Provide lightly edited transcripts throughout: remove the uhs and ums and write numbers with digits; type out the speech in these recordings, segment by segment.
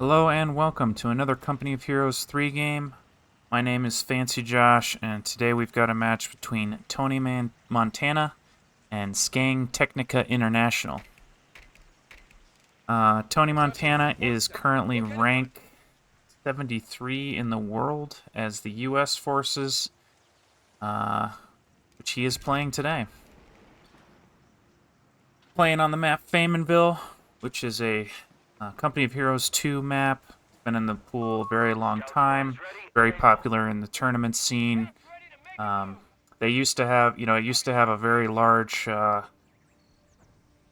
Hello and welcome to another Company of Heroes 3 game. My name is Fancy Josh, and today we've got a match between Tonimontana and Skeng.Tecnica.International. Tonimontana is currently rank 73 in the world as the U.S. forces, which he is playing today. Playing on the map Famenville, which is a Company of Heroes 2 map. It's been in the pool a very long time. Very popular in the tournament scene. They used to have, it used to have a very large,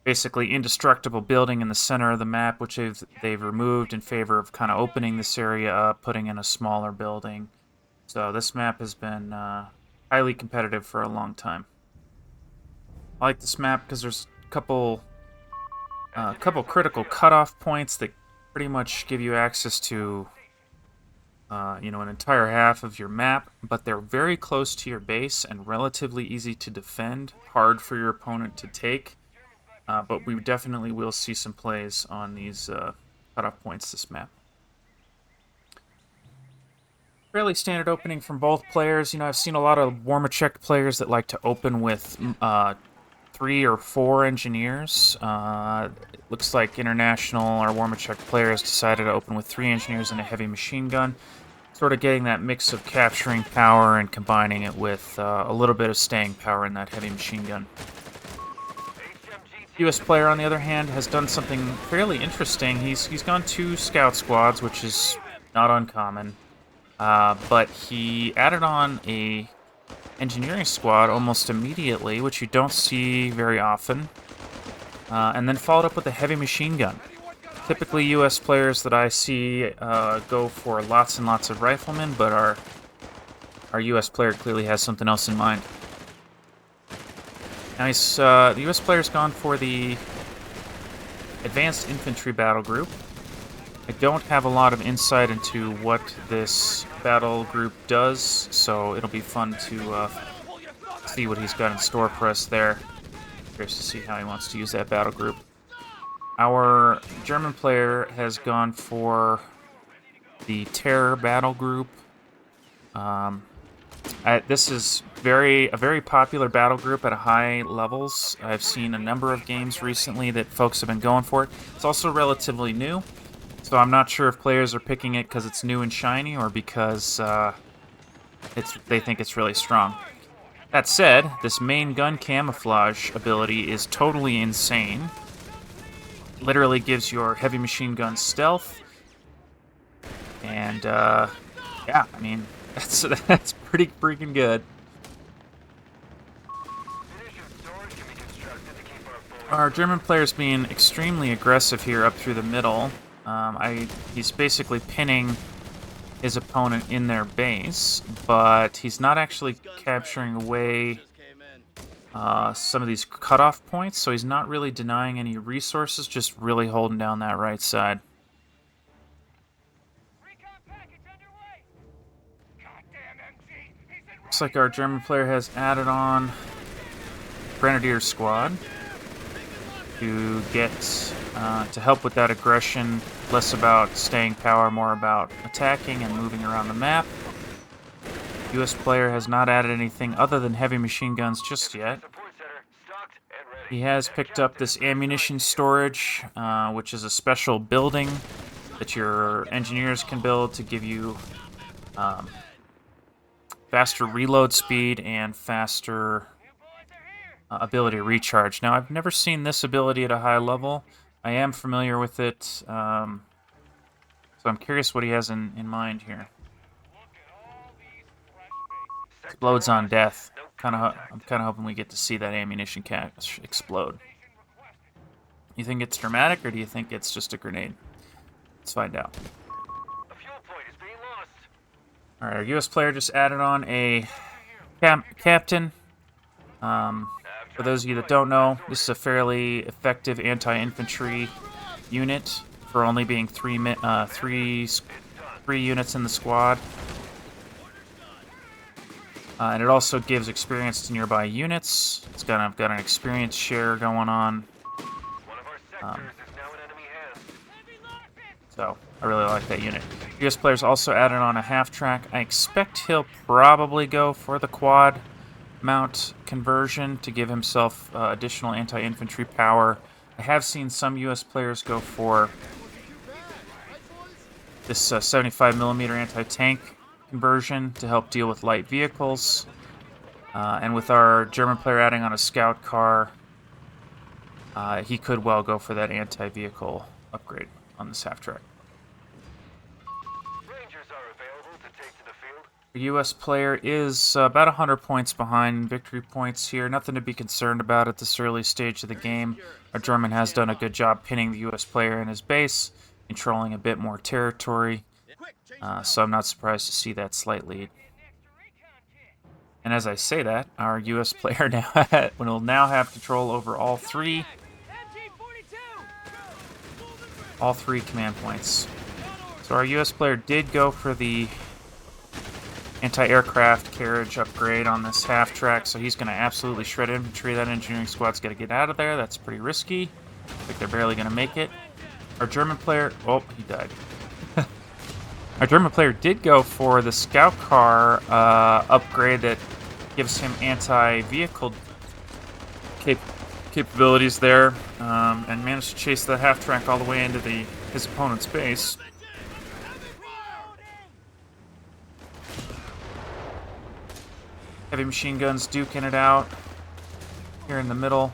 basically indestructible building in the center of the map, which they've removed in favor of kind of opening this area up, putting in a smaller building. So this map has been highly competitive for a long time. I like this map because there's a couple critical cutoff points that pretty much give you access to an entire half of your map, but they're very close to your base and relatively easy to defend, hard for your opponent to take, but we definitely will see some plays on these cutoff points this map. Fairly standard opening from both players. I've seen a lot of Warmachek players that like to open with 3 or 4 engineers. It looks like International or Warmachek players decided to open with 3 engineers and a heavy machine gun, sort of getting that mix of capturing power and combining it with a little bit of staying power in that heavy machine gun. US player, on the other hand, has done something fairly interesting. He's gone 2 scout squads, which is not uncommon, but he added on a engineering squad almost immediately, which you don't see very often, and then followed up with a heavy machine gun. Typically, U.S. players that I see go for lots and lots of riflemen, but our U.S. player clearly has something else in mind. Nice. The U.S. player's gone for the Advanced Infantry Battle Group. I don't have a lot of insight into what this battle group does, so it'll be fun to see what he's got in store for us there. Curious to see how he wants to use that battle group. Our German player has gone for the Terror Battle Group. This is a very popular battle group at high levels. I've seen a number of games recently that folks have been going for it. It's also relatively new, so I'm not sure if players are picking it because it's new and shiny or because they think it's really strong. That said, this main gun camouflage ability is totally insane. Literally gives your heavy machine gun stealth, and yeah, I mean that's pretty freaking good. Our German player's being extremely aggressive here up through the middle. He's basically pinning his opponent in their base, but he's not actually capturing away some of these cutoff points, so he's not really denying any resources, just really holding down that right side. Looks like our German player has added on Grenadier Squad to get to help with that aggression, less about staying power, more about attacking and moving around the map. US player has not added anything other than heavy machine guns just yet. He has picked up this ammunition storage, which is a special building that your engineers can build to give you faster reload speed and faster ability to recharge. Now, I've never seen this ability at a high level. I am familiar with it, so I'm curious what he has in mind here. Explodes on death. I'm kind of hoping we get to see that ammunition cache explode. You think it's dramatic, or do you think it's just a grenade? Let's find out. Alright, our US player just added on a captain. For those of you that don't know, this is a fairly effective anti-infantry unit for only being three units in the squad. And it also gives experience to nearby units. It's got an experience share going on. So I really like that unit. US players also added on a half-track. I expect he'll probably go for the quad mount conversion to give himself additional anti-infantry power. I have seen some US players go for this 75mm anti-tank conversion to help deal with light vehicles. And with our German player adding on a scout car, he could well go for that anti-vehicle upgrade on this half-track. The U.S. player is about 100 points behind victory points here. Nothing to be concerned about at this early stage of the game. Our German has done a good job pinning the U.S. player in his base, controlling a bit more territory. So I'm not surprised to see that slight lead. And as I say that, our U.S. player now will now have control over all three command points. So our U.S. player did go for the anti-aircraft carriage upgrade on this half-track, so he's going to absolutely shred infantry. That engineering squad's got to get out of there. That's pretty risky. I think they're barely going to make it. Our German player... Oh, he died. Our German player did go for the scout car upgrade that gives him anti-vehicle capabilities there, and managed to chase the half-track all the way into his opponent's base. Heavy machine guns duking it out here in the middle.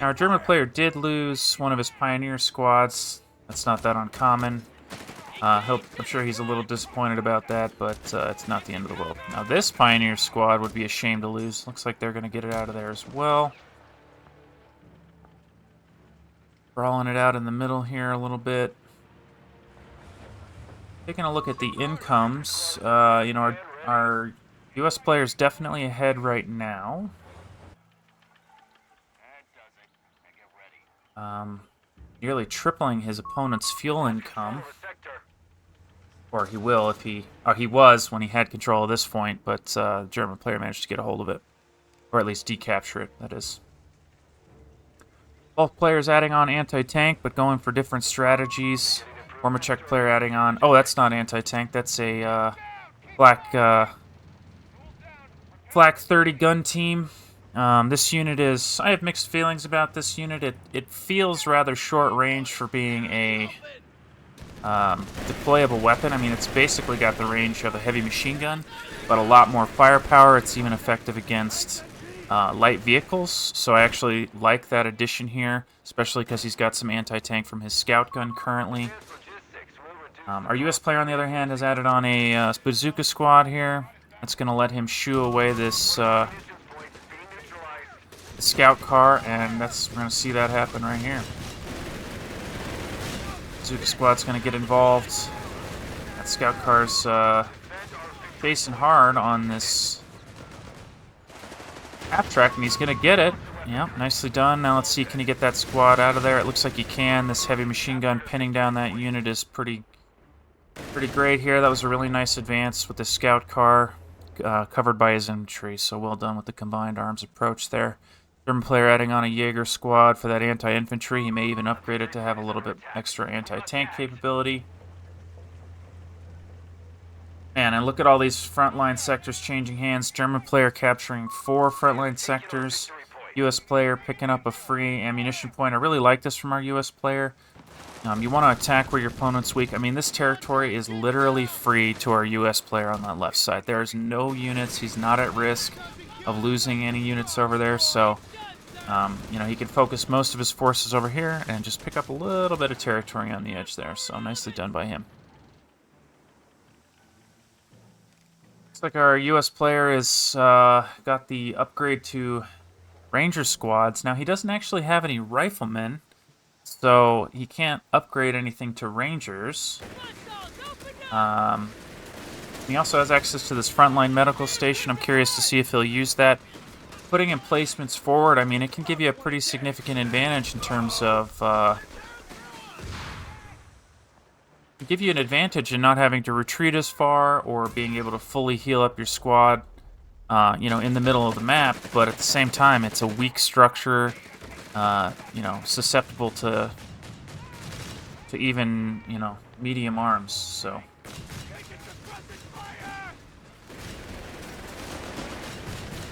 Now, our German player did lose one of his pioneer squads. That's not that uncommon. I'm sure he's a little disappointed about that, but it's not the end of the world. Now, this pioneer squad would be a shame to lose. Looks like they're going to get it out of there as well. Brawling it out in the middle here a little bit. Taking a look at the incomes, you know, our U.S. player is definitely ahead right now. Nearly tripling his opponent's fuel income. Or he will if he was when he had control of this point, but the German player managed to get a hold of it. Or at least decapture it, that is. Both players adding on anti-tank, but going for different strategies. Former Czech player adding on... Oh, that's not anti-tank, that's a Flak 30 gun team. This unit is... I have mixed feelings about this unit. It feels rather short range for being a deployable weapon. I mean, it's basically got the range of a heavy machine gun, but a lot more firepower. It's even effective against light vehicles, so I actually like that addition here, especially because he's got some anti-tank from his scout gun currently. Our U.S. player, on the other hand, has added on a bazooka squad here. That's going to let him shoo away this scout car, and we're going to see that happen right here. Bazooka squad's going to get involved. That scout car's facing hard on this half-track, and he's going to get it. Yep, nicely done. Now let's see, can he get that squad out of there? It looks like he can. This heavy machine gun pinning down that unit is pretty great here. That was a really nice advance with the scout car covered by his infantry, so well done with the combined arms approach there. German player adding on a Jaeger squad for that anti-infantry. He may even upgrade it to have a little bit extra anti-tank capability. Man, and look at all these frontline sectors changing hands. German player capturing 4 frontline sectors. U.S. player picking up a free ammunition point. I really like this from our U.S. player. You want to attack where your opponent's weak. I mean, this territory is literally free to our U.S. player on that left side. There's no units. He's not at risk of losing any units over there, so you know, he can focus most of his forces over here and just pick up a little bit of territory on the edge there. So nicely done by him. Looks like our U.S. player has got the upgrade to Ranger squads. Now, he doesn't actually have any riflemen, so he can't upgrade anything to Rangers. He also has access to this frontline medical station. I'm curious to see if he'll use that. Putting emplacements forward, I mean, it can give you a pretty significant advantage in terms of... give you an advantage in not having to retreat as far or being able to fully heal up your squad, you know, in the middle of the map. But at the same time, it's a weak structure, you know, susceptible to to even, you know, medium arms. So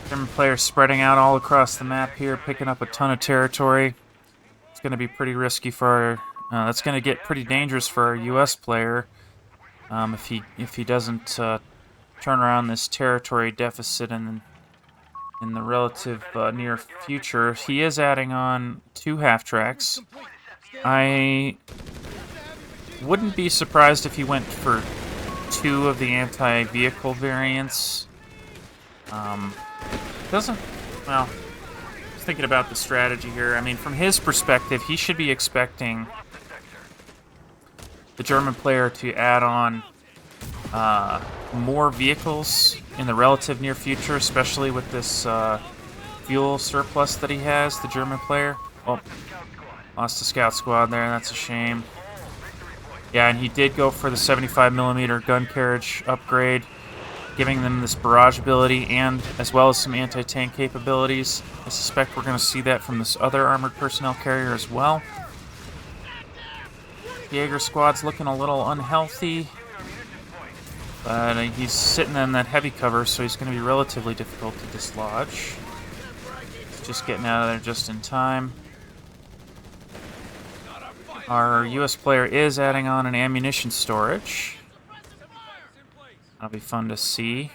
German players spreading out all across the map here, picking up a ton of territory. It's going to be pretty risky for that's going to get pretty dangerous for our U.S. player if he doesn't turn around this territory deficit in the relative near future. He is adding on 2 half-tracks. I wouldn't be surprised if he went for 2 of the anti-vehicle variants. Doesn't... Well, just thinking about the strategy here. I mean, from his perspective, he should be expecting the German player to add on more vehicles in the relative near future, especially with this fuel surplus that he has, the German player. Oh, lost a scout squad there, that's a shame. Yeah, and he did go for the 75mm gun carriage upgrade, giving them this barrage ability and as well as some anti-tank capabilities. I suspect we're going to see that from this other armored personnel carrier as well. Jaeger squad's looking a little unhealthy, but he's sitting in that heavy cover, so he's going to be relatively difficult to dislodge. He's just getting out of there just in time. Our U.S. player is adding on an ammunition storage. That'll be fun to see.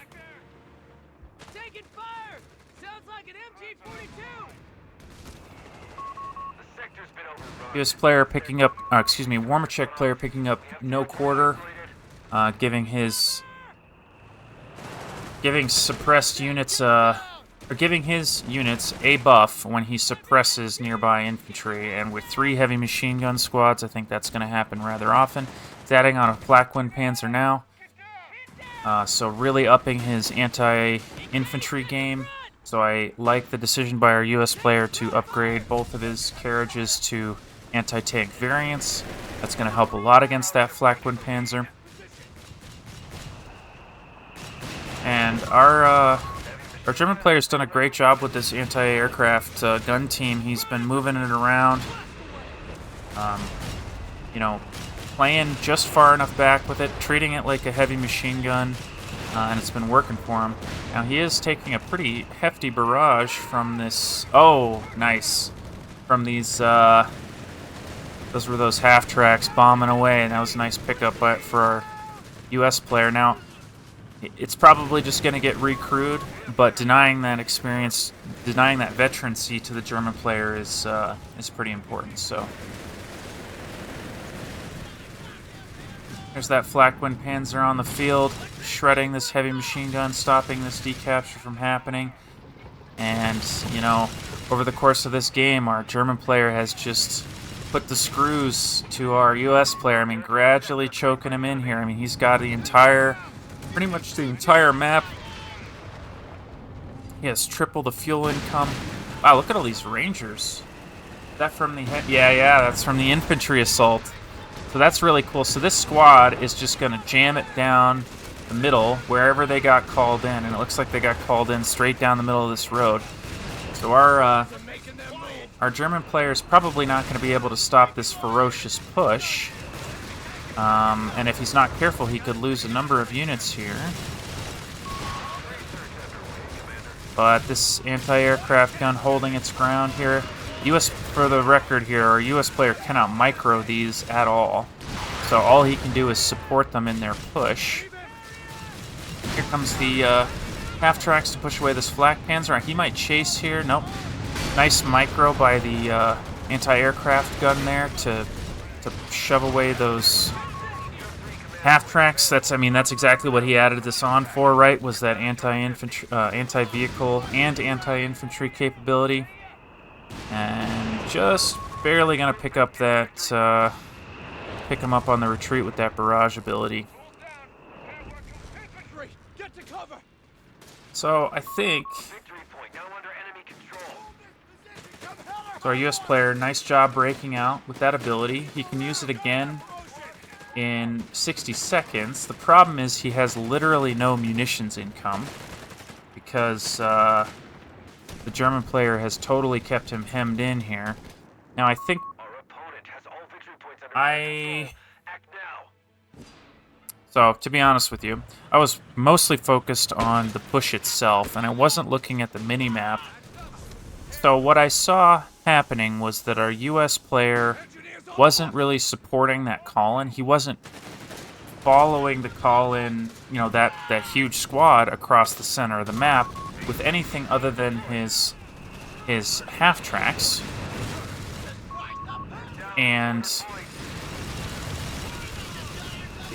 U.S. player picking up, Warmachek player picking up no quarter, giving suppressed units, or giving his units a buff when he suppresses nearby infantry. And with 3 heavy machine gun squads, I think that's going to happen rather often. He's adding on a Flak-Wind Panzer now, so really upping his anti-infantry game. So I like the decision by our U.S. player to upgrade both of his carriages to anti-tank variants. That's going to help a lot against that Flak-Wind Panzer. And our German player's done a great job with this anti-aircraft gun team. He's been moving it around, you know, playing just far enough back with it, treating it like a heavy machine gun, and it's been working for him. Now he is taking a pretty hefty barrage from this... Oh, nice. From these, those were those half-tracks bombing away, and that was a nice pickup for our U.S. player. Now, it's probably just going to get recrewed, but denying that experience, denying that veterancy to the German player is pretty important. So there's that Flak-Wind Panzer on the field, shredding this heavy machine gun, stopping this decapture from happening. And, you know, over the course of this game, our German player has just put the screws to our U.S. player. I mean, gradually choking him in here. I mean, he's got pretty much the entire map. He has triple the fuel income. Wow, look at all these Rangers. Is that from the... Yeah, that's from the infantry assault. So that's really cool. So this squad is just going to jam it down the middle, wherever they got called in. And it looks like they got called in straight down the middle of this road. So our German player is probably not going to be able to stop this ferocious push. And if he's not careful, he could lose a number of units here. But this anti-aircraft gun holding its ground here. For the record here, our U.S. player cannot micro these at all. So all he can do is support them in their push. Here comes the half-tracks to push away this Flak Panzer. He might chase here. Nope. Nice micro by the anti-aircraft gun there to shove away those half-tracks. That's exactly what he added this on for, right? Was that anti-vehicle and anti-infantry capability. And just barely going to pick up that, pick him up on the retreat with that barrage ability. So I think... So our U.S. player, nice job breaking out with that ability. He can use it again in 60 seconds. The problem is he has literally no munitions income because the German player has totally kept him hemmed in here. Now I think So, to be honest with you, I was mostly focused on the push itself, and I wasn't looking at the mini-map. So what I saw happening was that our US player wasn't really supporting that call-in. He wasn't following the call-in, that huge squad across the center of the map with anything other than his half-tracks. And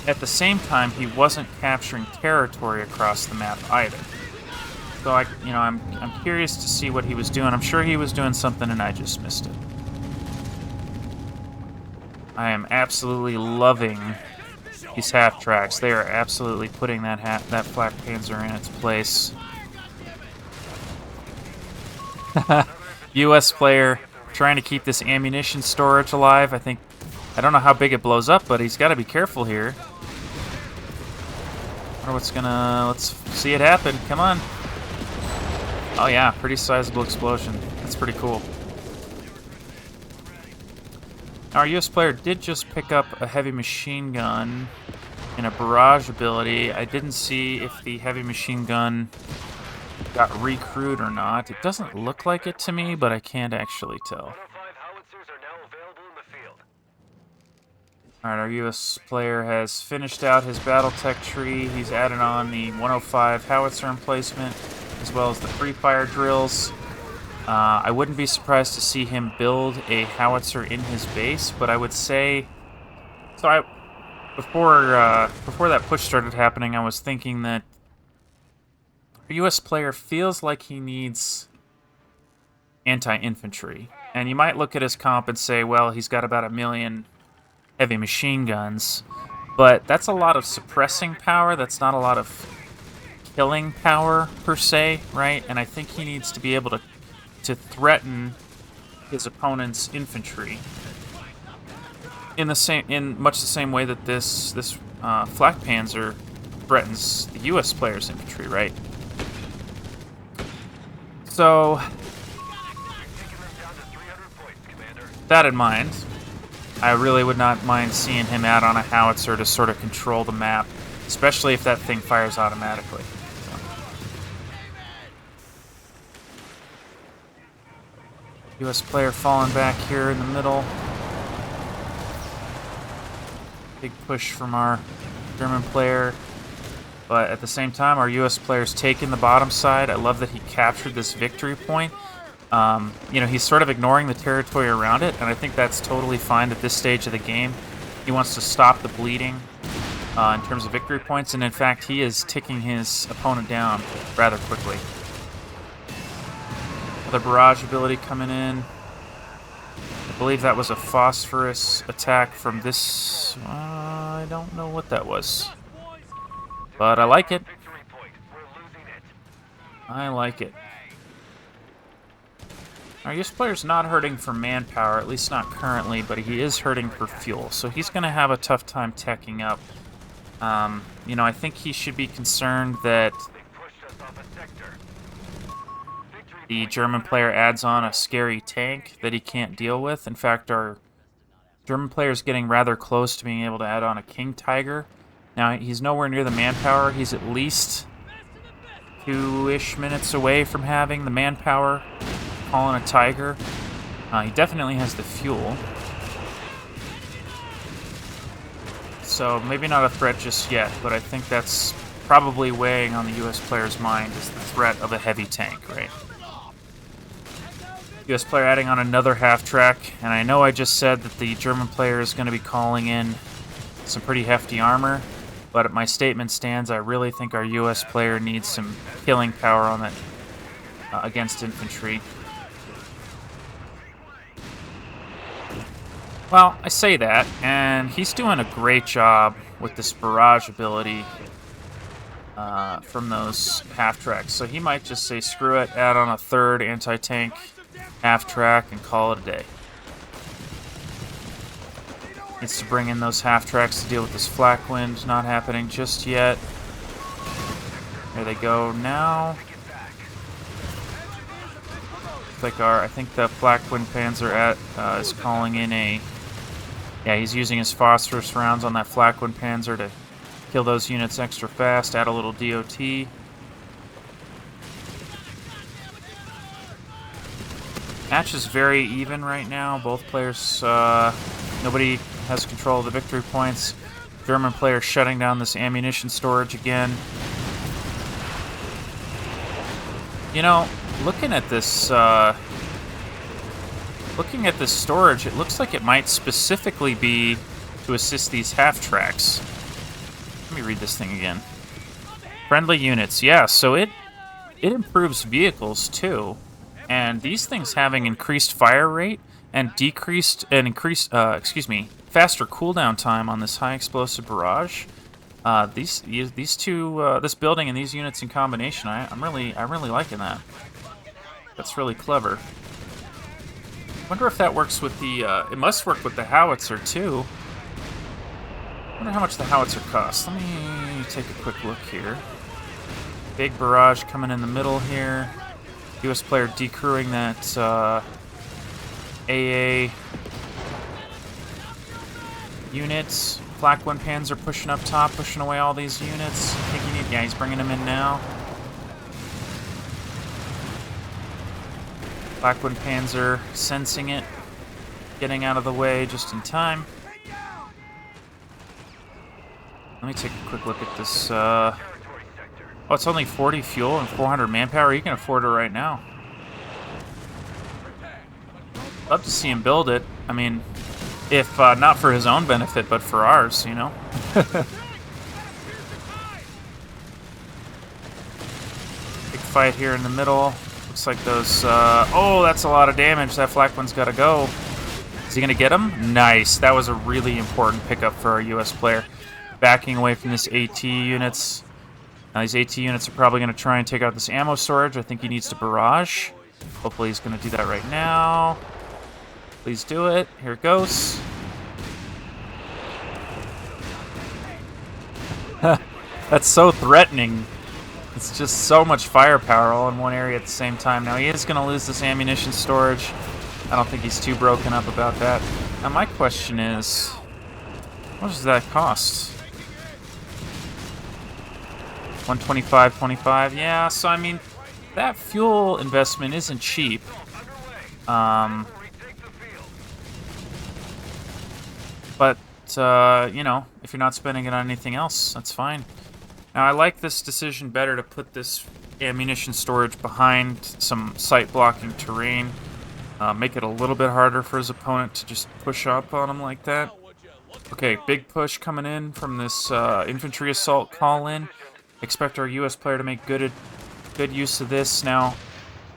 at the same time, he wasn't capturing territory across the map either. So I'm curious to see what he was doing. I'm sure he was doing something and I just missed it. I am absolutely loving these half tracks. They are absolutely putting that flak panzer in its place. U.S. player trying to keep this ammunition storage alive. I don't know how big it blows up, but he's got to be careful here. Let's see it happen. Come on. Oh yeah, pretty sizable explosion. That's pretty cool. Our US player did just pick up a heavy machine gun and a barrage ability. I didn't see if the heavy machine gun got recrewed or not. It doesn't look like it to me, but I can't actually tell. Alright, our US player has finished out his Battletech tree. He's added on the 105 howitzer emplacement, as well as the free fire drills. I wouldn't be surprised to see him build a howitzer in his base, but I would say... Before that push started happening, I was thinking that the US player feels like he needs anti-infantry. And you might look at his comp and say, well, he's got about 1 million heavy machine guns, but that's a lot of suppressing power. That's not a lot of killing power per se, right? And I think he needs to be able to threaten his opponent's infantry in much the same way that this flak panzer threatens the U.S. player's infantry, right? So, that in mind, I really would not mind seeing him add on a howitzer to sort of control the map, especially if that thing fires automatically. So. US player falling back here in the middle. Big push from our German player. But at the same time, our US player's taking the bottom side. I love that he captured this victory point. He's sort of ignoring the territory around it, and I think that's totally fine at this stage of the game. He wants to stop the bleeding in terms of victory points, and in fact, he is ticking his opponent down rather quickly. Another barrage ability coming in. I believe that was a phosphorus attack from this... I don't know what that was. But I like it. I like it. Our US player's not hurting for manpower, at least not currently, but he is hurting for fuel, so he's going to have a tough time teching up. I think he should be concerned that the German player adds on a scary tank that he can't deal with. In fact, our German player is getting rather close to being able to add on a King Tiger. Now, he's nowhere near the manpower. He's at least 2-ish minutes away from having the manpower. Calling a Tiger. He definitely has the fuel. So maybe not a threat just yet, but I think that's probably weighing on the US player's mind is the threat of a heavy tank, right? US player adding on another half-track, and I know I just said that the German player is going to be calling in some pretty hefty armor, but my statement stands. I really think our US player needs some killing power on that against infantry. Well, I say that, and he's doing a great job with this barrage ability from those half-tracks. So he might just say, screw it, add on a third anti-tank half-track and call it a day. Needs to bring in those half-tracks to deal with this flak wind. Not happening just yet. There they go now. I think the flak wind panzer is calling in a Yeah, he's using his phosphorus rounds on that Flak-1 Panzer to kill those units extra fast, add a little DOT. Match is very even right now. Both players, nobody has control of the victory points. German player shutting down this ammunition storage again. You know, looking at this storage, it looks like it might specifically be to assist these half-tracks. Let me read this thing again. Friendly units, yeah, so it improves vehicles too. And these things having increased fire rate and increased faster cooldown time on this high explosive barrage. These two, this building and these units in combination, I'm really liking that. That's really clever. Wonder if that works with the. It must work with the howitzer too. Wonder how much the howitzer costs. Let me take a quick look here. Big barrage coming in the middle here. U.S. player decrewing that AA units. Flak-1 Panzer pushing up top, pushing away all these units. Yeah, he's bringing them in now. Flak-1 Panzer sensing it, getting out of the way just in time. Let me take a quick look at this. Oh, it's only 40 fuel and 400 manpower. You can afford it right now. Love to see him build it. I mean, if not for his own benefit, but for ours, you know? Big fight here in the middle. Looks like those... oh, that's a lot of damage. That Flak-1's got to go. Is he going to get him? Nice. That was a really important pickup for our U.S. player. Backing away from this AT units. Now these AT units are probably going to try and take out this ammo storage. I think he needs to barrage. Hopefully he's going to do that right now. Please do it. Here it goes. That's so threatening. It's just so much firepower all in one area at the same time. Now he is going to lose this ammunition storage. I don't think he's too broken up about that. Now my question is, what does that cost? 125.25. Yeah, so I mean, that fuel investment isn't cheap. But, you know, if you're not spending it on anything else, that's fine. Now, I like this decision better to put this ammunition storage behind some sight-blocking terrain. Make it a little bit harder for his opponent to just push up on him like that. Okay, big push coming in from this infantry assault call-in. Expect our U.S. player to make good use of this. Now,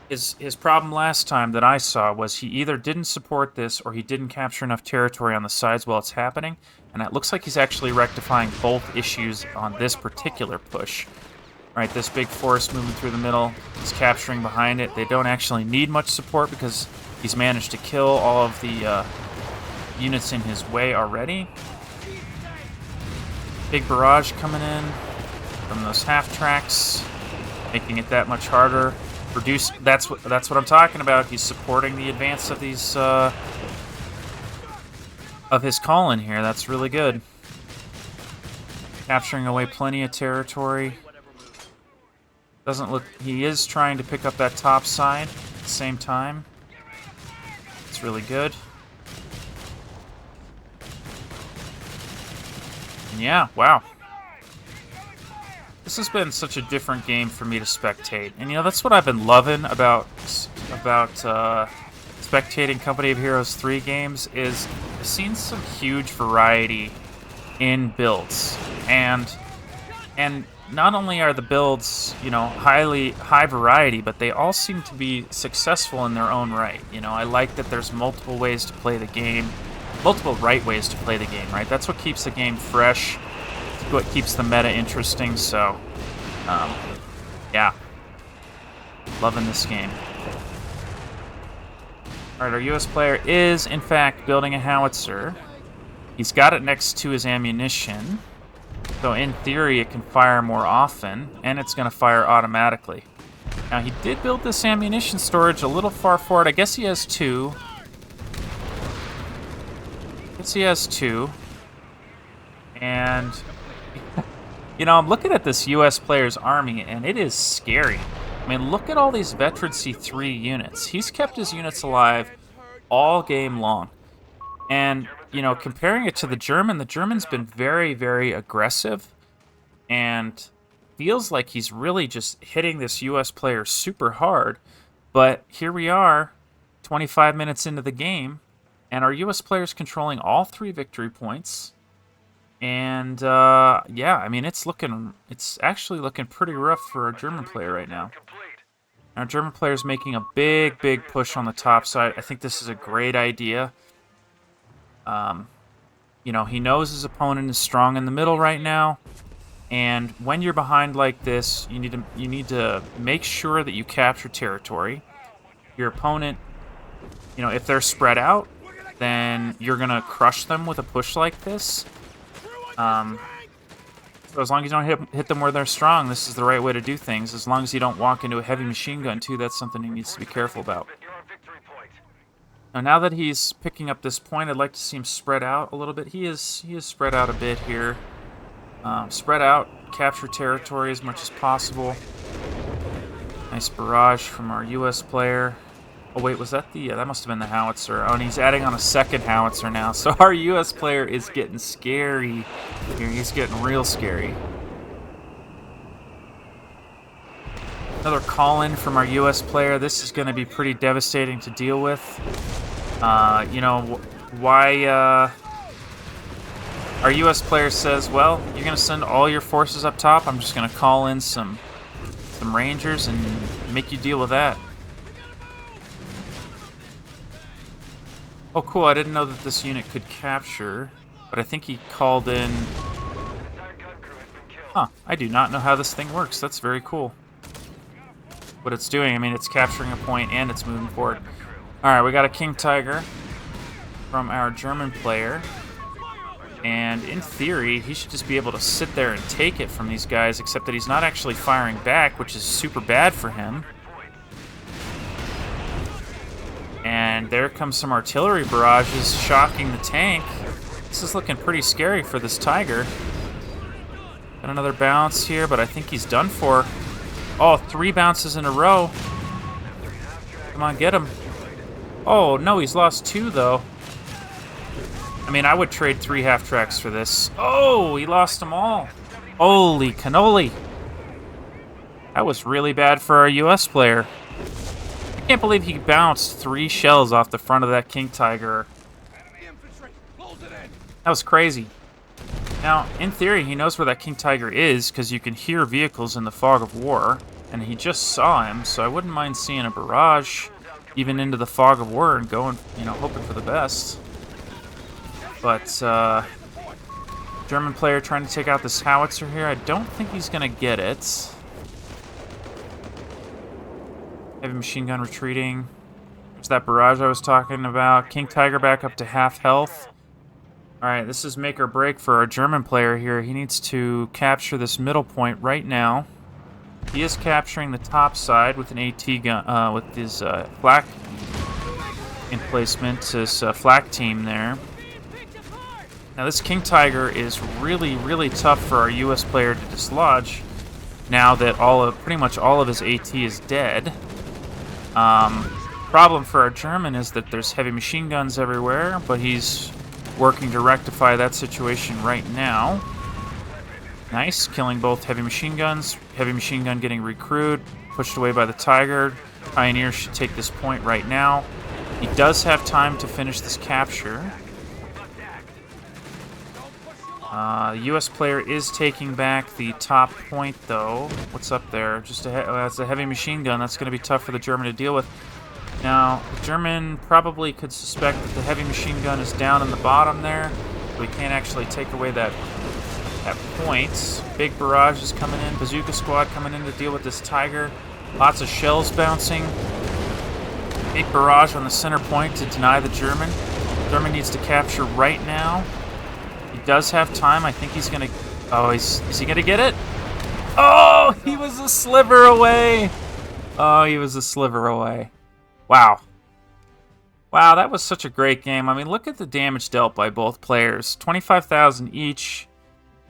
his problem last time that I saw was he either didn't support this or he didn't capture enough territory on the sides while it's happening, and it looks like he's actually rectifying both issues on this particular push. Alright, this big force moving through the middle is capturing behind it. They don't actually need much support because he's managed to kill all of the units in his way already. Big barrage coming in from those half tracks, making it that much harder. That's what I'm talking about. He's supporting the advance of these of his call-in here. That's really good. Capturing away plenty of territory. Doesn't look. He is trying to pick up that top side at the same time. It's really good. And yeah, wow. This has been such a different game for me to spectate. And, you know, that's what I've been loving about spectating Company of Heroes 3 games is I've seen some huge variety in builds. And not only are the builds, you know, high variety, but they all seem to be successful in their own right. You know, I like that there's multiple ways to play the game, multiple right ways to play the game, right? That's what keeps the game fresh. What keeps the meta interesting, so yeah, loving this game. Alright, our US player is in fact building a howitzer. He's got it next to his ammunition, so in theory it can fire more often, and it's going to fire automatically. Now he did build this ammunition storage a little far forward. I guess he has two. once he has 2. And, you know, I'm looking at this U.S. player's army, and it is scary. I mean, look at all these veteran C3 units. He's kept his units alive all game long. And, you know, comparing it to the German's been very, very aggressive. And feels like he's really just hitting this U.S. player super hard. But here we are, 25 minutes into the game, and our U.S. player's controlling all 3 victory points. And, yeah, I mean, it's actually looking pretty rough for our German player right now. Our German player is making a big, big push on the top side. I think this is a great idea. You know, he knows his opponent is strong in the middle right now. And when you're behind like this, you need to make sure that you capture territory. Your opponent, you know, if they're spread out, then you're going to crush them with a push like this. So as long as you don't hit them where they're strong, this is the right way to do things. As long as you don't walk into a heavy machine gun, too, that's something he needs to be careful about. Now that he's picking up this point, I'd like to see him spread out a little bit. He is spread out a bit here. Spread out, capture territory as much as possible. Nice barrage from our U.S. player. Oh wait, was that the... that must have been the howitzer. Oh, and he's adding on a second howitzer now. So our U.S. player is getting scary here. He's getting real scary. Another call-in from our U.S. player. This is going to be pretty devastating to deal with. You know, why... our U.S. player says, well, you're going to send all your forces up top. I'm just going to call in some Rangers and make you deal with that. Oh, cool. I didn't know that this unit could capture, but I think he called in... Huh. I do not know how this thing works. That's very cool. What it's doing, I mean, it's capturing a point and it's moving forward. Alright, we got a King Tiger from our German player. And in theory, he should just be able to sit there and take it from these guys, except that he's not actually firing back, which is super bad for him. And there comes some artillery barrages shocking the tank. This is looking pretty scary for this Tiger. Got another bounce here, but I think he's done for. Oh, 3 bounces in a row. Come on, get him. Oh, no, he's lost 2, though. I mean, I would trade 3 half-tracks for this. Oh, he lost them all. Holy cannoli. That was really bad for our U.S. player. I can't believe he bounced 3 shells off the front of that King Tiger. That was crazy. Now, in theory, he knows where that King Tiger is because you can hear vehicles in the fog of war, and he just saw him, so I wouldn't mind seeing a barrage even into the fog of war and going, you know, hoping for the best. But, German player trying to take out this howitzer here. I don't think he's going to get it. Heavy machine gun retreating. There's that barrage I was talking about. King Tiger back up to half health. Alright, this is make or break for our German player here. He needs to capture this middle point right now. He is capturing the top side with an AT gun, with his flak emplacement, his flak team there. Now this King Tiger is really, really tough for our U.S. player to dislodge now that pretty much all of his AT is dead. Problem for our German is that there's heavy machine guns everywhere, but he's working to rectify that situation right now. Nice, killing both heavy machine guns. Heavy machine gun getting recruited, pushed away by the Tiger. Pioneer should take this point right now. He does have time to finish this capture. The U.S. player is taking back the top point, though. What's up there? Just that's a heavy machine gun. That's going to be tough for the German to deal with. Now, the German probably could suspect that the heavy machine gun is down in the bottom there. We can't actually take away that point. Big barrage is coming in. Bazooka squad coming in to deal with this Tiger. Lots of shells bouncing. Big barrage on the center point to deny the German. German needs to capture right now. He does have time. I think he's going to... Oh, is he going to get it? Oh, he was a sliver away. Oh, he was a sliver away. Wow. Wow, that was such a great game. I mean, look at the damage dealt by both players. 25,000 each.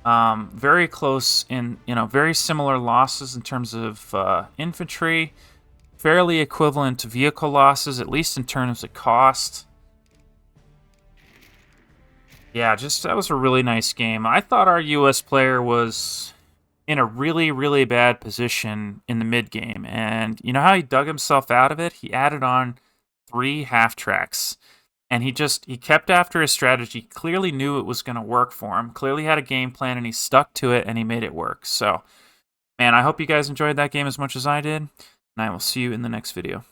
Very close in, very similar losses in terms of infantry. Fairly equivalent to vehicle losses, at least in terms of cost. Yeah, just that was a really nice game. I thought our U.S. player was in a really, really bad position in the mid game, and you know how he dug himself out of it? He added on 3 half tracks, and he kept after his strategy. Clearly knew it was going to work for him. Clearly had a game plan, and he stuck to it, and he made it work. So, man, I hope you guys enjoyed that game as much as I did, and I will see you in the next video.